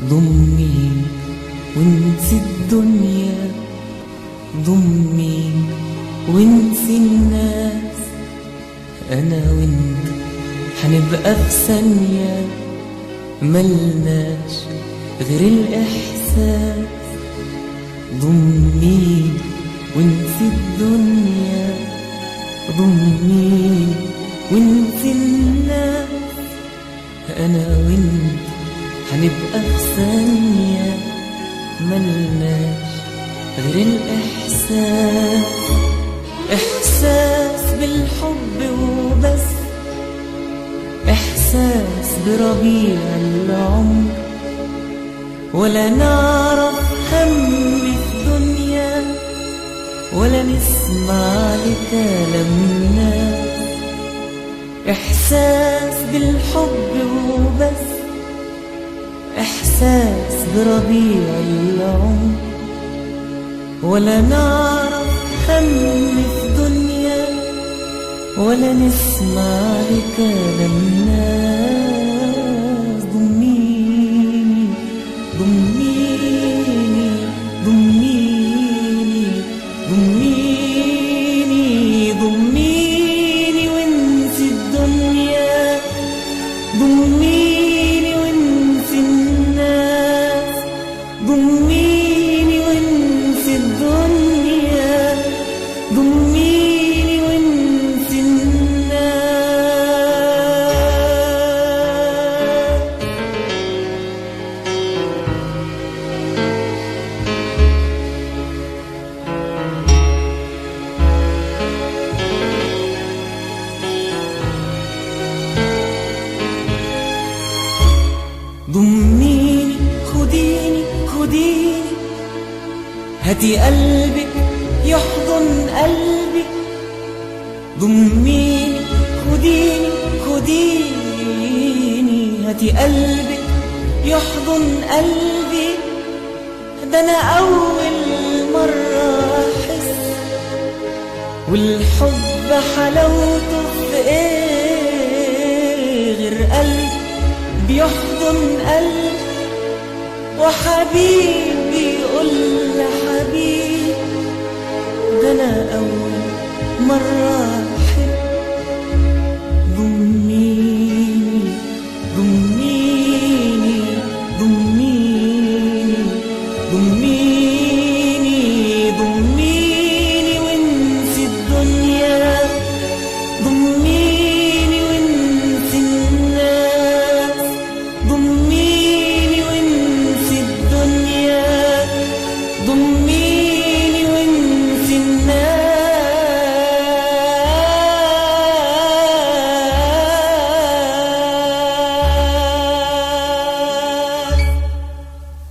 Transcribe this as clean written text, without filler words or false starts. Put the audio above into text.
ضمي وانسي الدنيا، ضمي وانسي الناس. انا وانت حنبقى في ثانية ملناش غير الاحساس. ضمي وانسي الدنيا، ضمي وانسي الناس. انا وانت حنبقى في ثانية ملناش غير الاحساس. احساس بالحب وبس، احساس بربيع العمر، ولا نعرف هم في دنيا ولا نسمع لكلام الناس. احساس بالحب وبس، احساس بربيع العمر، ولا نعرف هم في دنيا ولا نسمع لكلام الناس. ضميني ضميني ضميني ضميني ضميني وانسي الدنيا، ضميني وانسي الناس. ضميني وانسي الدنيا، ضميني وانسي الناس. ضميني خديني خديني، هاتي قلبك يحضن قلبي. ضميني خديني خديني، هاتي قلبك يحضن قلبي. ده انا اول مرة احس والحب حلاوته في ايه غير قلب بيحضن قلب. وحبيبي يقول لحبيب، ده انا اول مرة